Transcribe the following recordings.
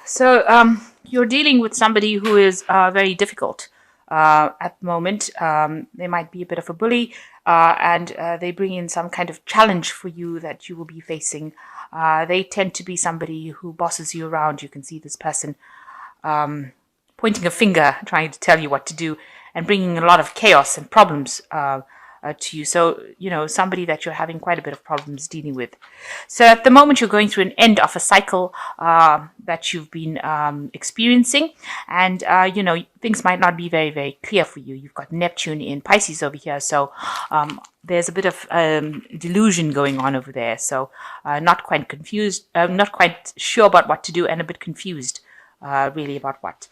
So you're dealing with somebody who is very difficult at the moment. They might be a bit of a bully, and they bring in some kind of challenge for you that you will be facing. They tend to be somebody who bosses you around. You can see this person pointing a finger, trying to tell you what to do, and bringing a lot of chaos and problems to you. So, somebody that you're having quite a bit of problems dealing with. So, at the moment, you're going through an end of a cycle that you've been experiencing, and, things might not be very, very clear for you. You've got Neptune in Pisces over here, so there's a bit of delusion going on over there. So, not quite confused, not quite sure about what to do, and a bit confused. Really about what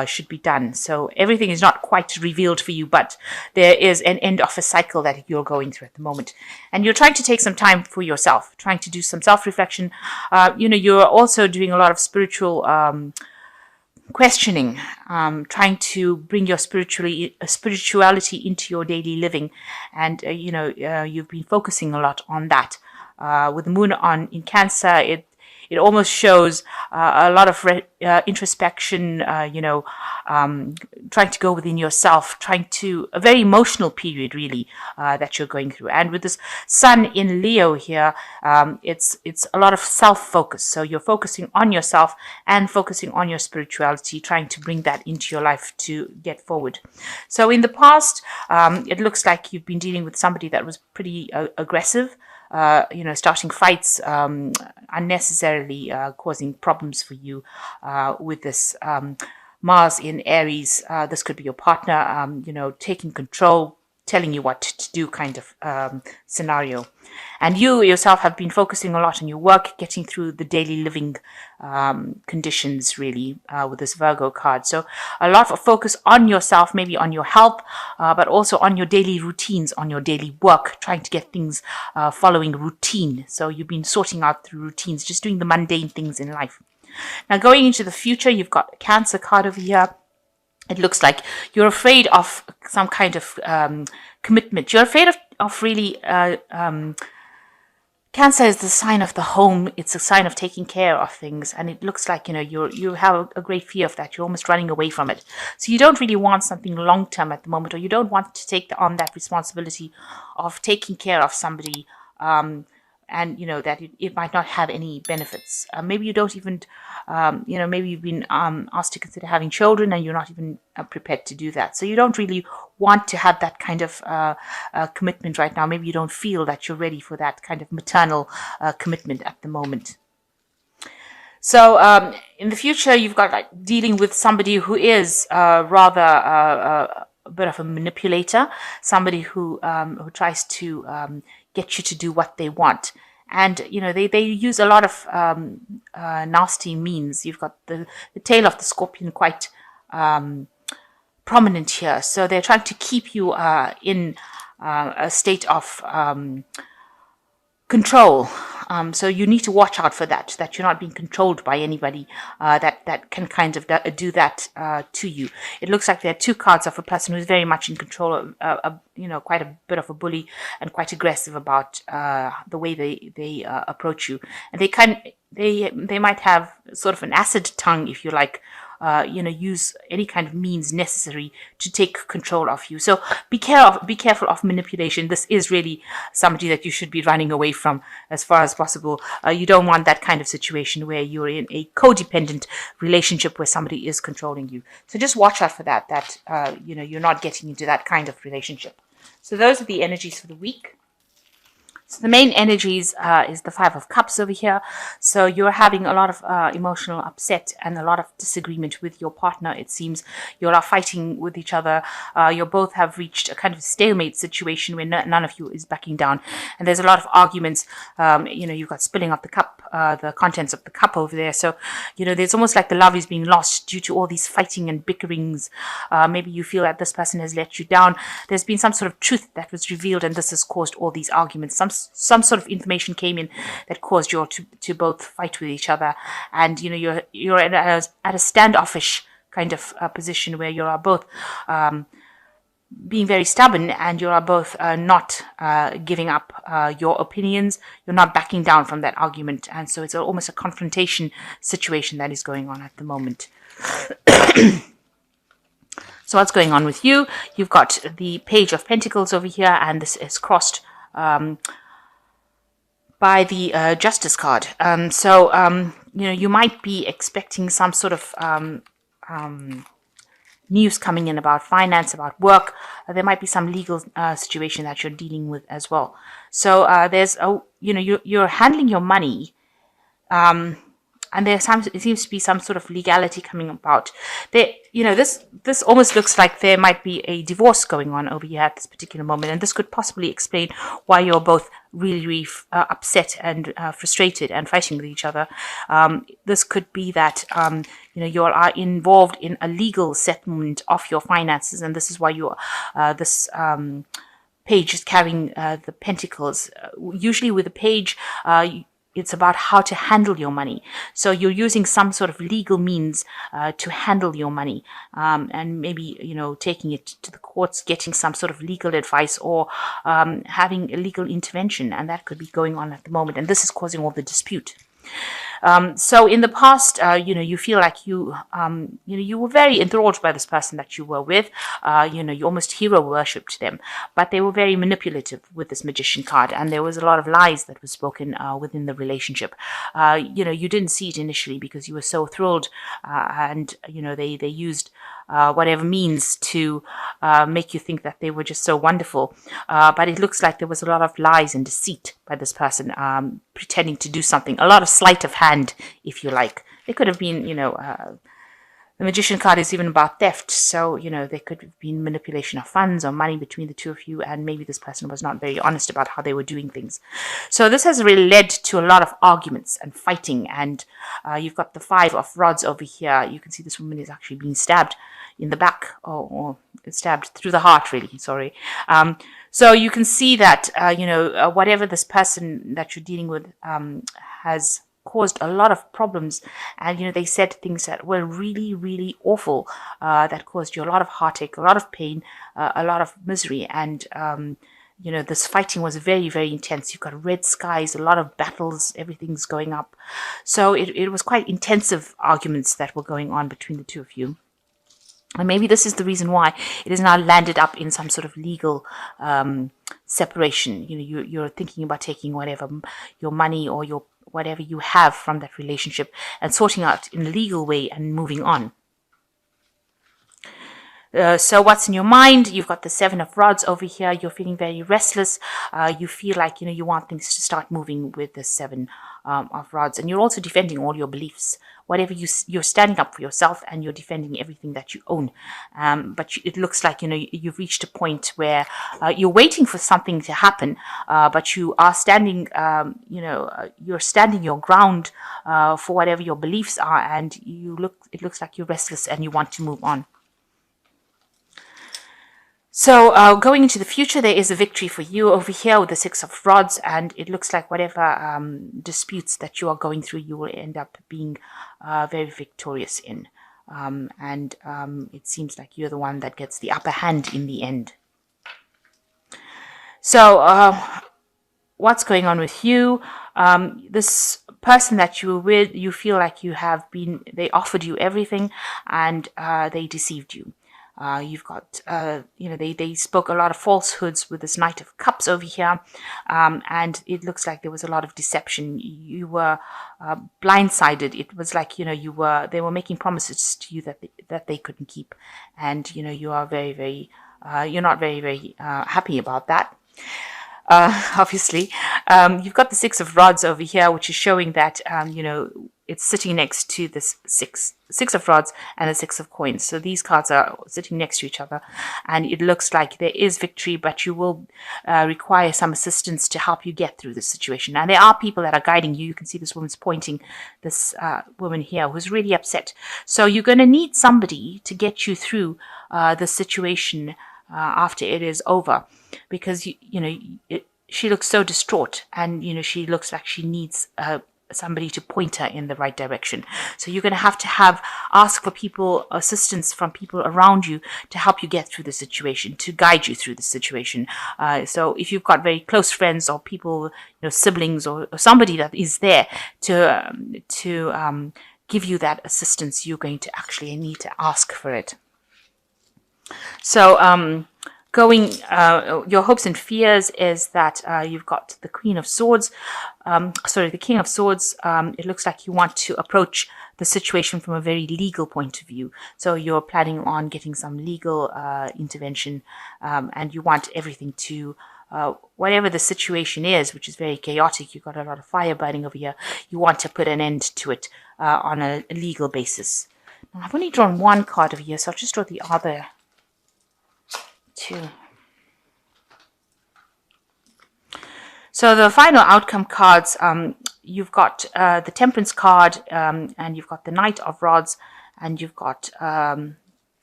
should be done. So everything is not quite revealed for you, but there is an end of a cycle that you're going through at the moment. And you're trying to take some time for yourself, trying to do some self-reflection. You're also doing a lot of spiritual questioning, trying to bring your spirituality into your daily living. And, you've been focusing a lot on that. With the moon in Cancer, it almost shows a lot of introspection, trying to go within yourself, a very emotional period, really, that you're going through. And with this sun in Leo here, it's a lot of self-focus. So you're focusing on yourself and focusing on your spirituality, trying to bring that into your life to get forward. So in the past, it looks like you've been dealing with somebody that was pretty aggressive, starting fights, unnecessarily causing problems for you with this Mars in Aries. This could be your partner, taking control, telling you what to do kind of scenario. And you yourself have been focusing a lot on your work, getting through the daily living conditions, really, with this Virgo card. So a lot of focus on yourself, maybe on your health, but also on your daily routines, on your daily work, trying to get things following routine. So you've been sorting out through routines, just doing the mundane things in life. Now, going into the future, you've got a Cancer card over here. It looks like you're afraid of some kind of commitment. You're afraid of really... Cancer is the sign of the home. It's a sign of taking care of things. And it looks like, you have a great fear of that. You're almost running away from it. So you don't really want something long-term at the moment, or you don't want to take on that responsibility of taking care of somebody, and that it might not have any benefits. Maybe you don't even, maybe you've been asked to consider having children and you're not even prepared to do that. So you don't really want to have that kind of commitment right now. Maybe you don't feel that you're ready for that kind of maternal commitment at the moment. So in the future, you've got dealing with somebody who is rather a bit of a manipulator, somebody who tries to get you to do what they want. And, they use a lot of nasty means. You've got the tail of the scorpion quite prominent here. So they're trying to keep you in a state of control. So you need to watch out for that you're not being controlled by anybody that can kind of do that to you. It looks like there are two cards of a person who's very much in control of, quite a bit of a bully and quite aggressive about the way they approach you. And they might have sort of an acid tongue, if you like, use any kind of means necessary to take control of you. So be careful of manipulation. This is really somebody that you should be running away from as far as possible. You don't want that kind of situation where you're in a codependent relationship where somebody is controlling you. So just watch out for that you're not getting into that kind of relationship. So those are the energies for the week. So the main energies is the Five of Cups over here. So you're having a lot of emotional upset and a lot of disagreement with your partner. It seems you are fighting with each other. You both have reached a kind of stalemate situation where none of you is backing down. And there's a lot of arguments. You've got spilling of the cup, the contents of the cup over there. So, there's almost like the love is being lost due to all these fighting and bickerings. Maybe you feel that this person has let you down. There's been some sort of truth that was revealed, and this has caused all these arguments. Some sort of information came in that caused you all to both fight with each other, and you're at a standoffish kind of position where you are both being very stubborn, and you are both not giving up your opinions. You're not backing down from that argument, and so it's almost a confrontation situation that is going on at the moment. So what's going on with you? You've got the Page of Pentacles over here, and this is crossed by the Justice card. You might be expecting some sort of news coming in about finance, about work. There might be some legal situation that you're dealing with as well. So you're handling your money, and it seems to be some sort of legality coming about. This almost looks like there might be a divorce going on over here at this particular moment, and this could possibly explain why you're both really, really upset and frustrated and fighting with each other. This could be that you are involved in a legal settlement of your finances, and this is why this page is carrying the pentacles. Usually with a page, it's about how to handle your money. So you're using some sort of legal means to handle your money, and maybe, taking it to the courts, getting some sort of legal advice, or having a legal intervention. And that could be going on at the moment. And this is causing all the dispute. So in the past, you feel like you were very enthralled by this person that you were with. You almost hero worshipped them, but they were very manipulative with this Magician card, and there was a lot of lies that was spoken within the relationship. You didn't see it initially because you were so thrilled, and they used whatever means to make you think that they were just so wonderful. But it looks like there was a lot of lies and deceit by this person, pretending to do something, a lot of sleight of hand, if you like. It could have been, the Magician card is even about theft. So, there could have been manipulation of funds or money between the two of you, and maybe this person was not very honest about how they were doing things. So this has really led to a lot of arguments and fighting, and you've got the Five of Rods over here. You can see this woman is actually being stabbed in the back, or stabbed through the heart, really, sorry. So you can see that, whatever this person that you're dealing with has caused a lot of problems, and they said things that were really, really awful, that caused you a lot of heartache, a lot of pain, a lot of misery, and this fighting was very, very intense. You've got red skies, a lot of battles, everything's going up. So it was quite intensive arguments that were going on between the two of you. And maybe this is the reason why it has now landed up in some sort of legal separation. You're thinking about taking whatever your money or your whatever you have from that relationship and sorting out in a legal way and moving on. So what's in your mind? You've got the Seven of Rods over here. You're feeling very restless. You feel like, you want things to start moving with the Seven of Rods. And you're also defending all your beliefs. Whatever you're standing up for yourself, and you're defending everything that you own. But it looks like, you've reached a point where you're waiting for something to happen, but you are standing, you're standing your ground for whatever your beliefs are, and it looks like you're restless and you want to move on. So going into the future, there is a victory for you over here with the Six of Rods, and it looks like whatever disputes that you are going through, you will end up being very victorious in. It seems like you're the one that gets the upper hand in the end. So what's going on with you? This person that you were with, you feel like they offered you everything, and they deceived you. You've got, they spoke a lot of falsehoods with this Knight of Cups over here, and it looks like there was a lot of deception. You were blindsided. It was like, they were making promises to you that they couldn't keep, and you are very, very, you're not very, very happy about that. Obviously, you've got the Six of Rods over here, which is showing that, it's sitting next to this Six of Rods and the Six of Coins. So these cards are sitting next to each other, and it looks like there is victory, but you will require some assistance to help you get through this situation. And there are people that are guiding you. You can see this woman's pointing, this woman here who's really upset. So you're going to need somebody to get you through the situation after it is over, because she looks so distraught, and she looks like she needs somebody to point her in the right direction. So you're going to ask for assistance from people around you to help you get through the situation, to guide you through the situation. So if you've got very close friends or people, siblings or somebody that is there to give you that assistance, you're going to actually need to ask for it. So your hopes and fears is that you've got the Queen of Swords, the King of Swords. It looks like you want to approach the situation from a very legal point of view. So you're planning on getting some legal intervention, and you want everything to, whatever the situation is, which is very chaotic, you've got a lot of fire burning over here, you want to put an end to it on a legal basis. Now, I've only drawn one card over here, so I'll just draw the other two. So the final outcome cards, you've got the Temperance card, and you've got the Knight of Rods, and you've got the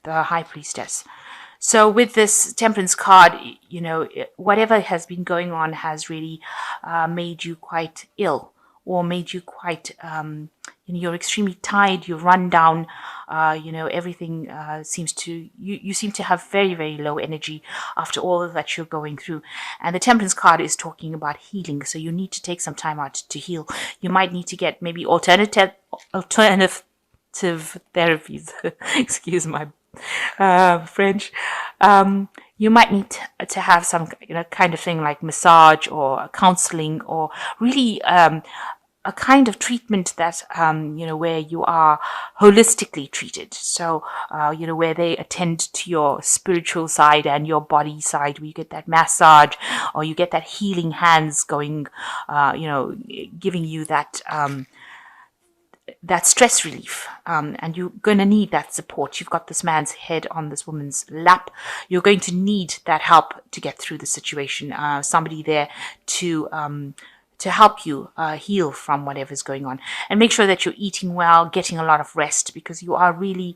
High Priestess. So with this Temperance card, whatever has been going on has really made you quite ill, or made you quite, you're extremely tired, you're run down, everything seems to, you seem to have very, very low energy after all that you're going through. And the Temperance card is talking about healing, so you need to take some time out to heal. You might need to get maybe alternative therapies, excuse my French. You might need to have some kind of thing like massage or counseling, or really a kind of treatment that where you are holistically treated. So where they attend to your spiritual side and your body side, where you get that massage, or you get that healing hands going, giving you that stress relief, and you're going to need that support. You've got this man's head on this woman's lap. You're going to need that help to get through the situation. Somebody there to help you heal from whatever's going on. And make sure that you're eating well, getting a lot of rest, because you are really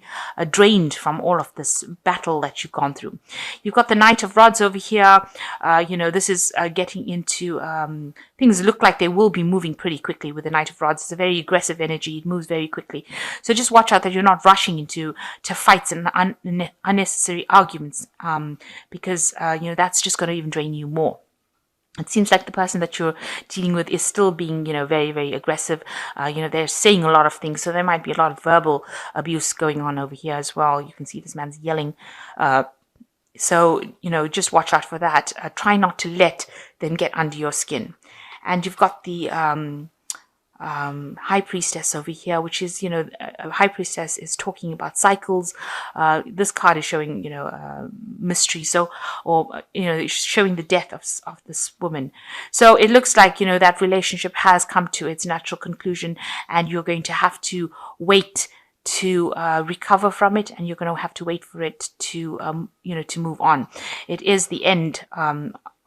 drained from all of this battle that you've gone through. You've got the Knight of Rods over here. This is getting into things look like they will be moving pretty quickly with the Knight of Rods. It's a very aggressive energy. It moves very quickly. So just watch out that you're not rushing into fights and unnecessary arguments, because that's just going to even drain you more. It seems like the person that you're dealing with is still being, very, very aggressive. They're saying a lot of things. So there might be a lot of verbal abuse going on over here as well. You can see this man's yelling. So just watch out for that. Try not to let them get under your skin. And you've got the High Priestess over here, which is, a High Priestess is talking about cycles. This card is showing, mystery. So, or, showing the death of this woman. So it looks like, that relationship has come to its natural conclusion, and you're going to have to wait to recover from it, and you're going to have to wait for it to, to move on. It is the end,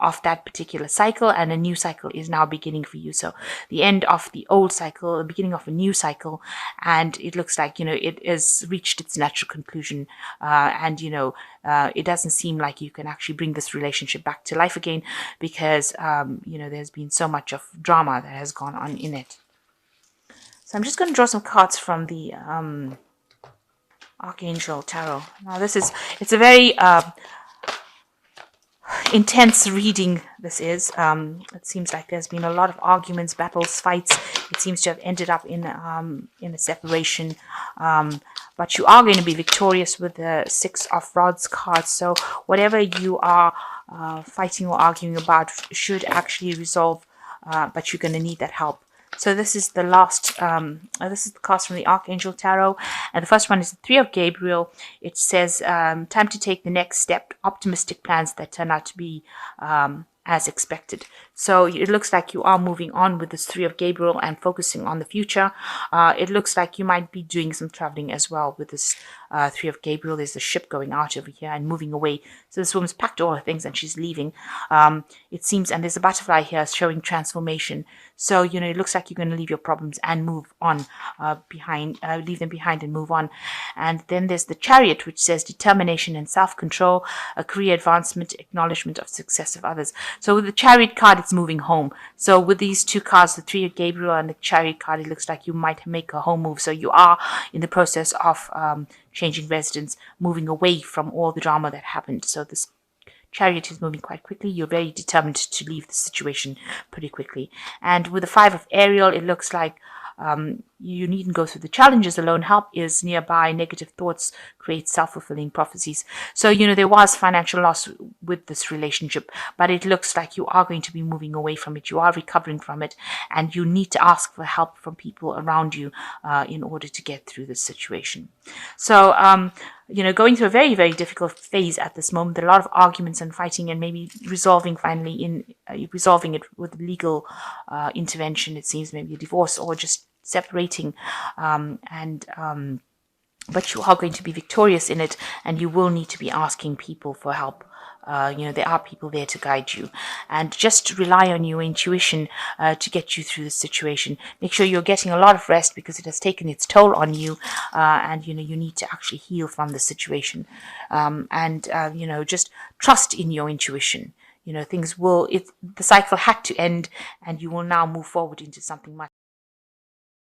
of that particular cycle, and a new cycle is now beginning for you. So the end of the old cycle, the beginning of a new cycle, and it looks like it has reached its natural conclusion, and it doesn't seem like you can actually bring this relationship back to life again, because there's been so much of drama that has gone on in it. So I'm just going to draw some cards from the Archangel Tarot. Now it's a very intense reading. This is it seems like there's been a lot of arguments, battles, fights. It seems to have ended up in a separation, but you are going to be victorious with the Six of Rods card. So whatever you are fighting or arguing about should actually resolve, but you're going to need that help. So this is the last, this is the cards from the Archangel Tarot. And the first one is the Three of Gabriel. It says, time to take the next step, optimistic plans that turn out to be as expected. So it looks like you are moving on with this Three of Gabriel and focusing on the future. It looks like you might be doing some traveling as well with this Three of Gabriel. There's a ship going out over here and moving away. So this woman's packed all her things and she's leaving. It seems, and there's a butterfly here showing transformation. So, it looks like you're going to leave your problems and move on leave them behind and move on. And then there's the Chariot, which says determination and self-control, a career advancement, acknowledgement of success of others. So with the Chariot card, it's moving home. So with these two cards, the Three of Gabriel and the Chariot card, it looks like you might make a home move. So you are in the process of changing residence, moving away from all the drama that happened. So this Chariot is moving quite quickly. You're very determined to leave the situation pretty quickly. And with the Five of Ariel, it looks like you needn't go through the challenges alone. Help is nearby. Negative thoughts create self-fulfilling prophecies. So, there was financial loss with this relationship, but it looks like you are going to be moving away from it. You are recovering from it, and you need to ask for help from people around you in order to get through this situation. So, going through a very, very difficult phase at this moment. There are a lot of arguments and fighting, and maybe resolving resolving it with legal intervention. It seems maybe a divorce or just separating, but you are going to be victorious in it, and you will need to be asking people for help. There are people there to guide you, and just rely on your intuition to get you through the situation. Make sure you're getting a lot of rest because it has taken its toll on you, and you need to actually heal from the situation. Just trust in your intuition. The cycle had to end, and you will now move forward into something much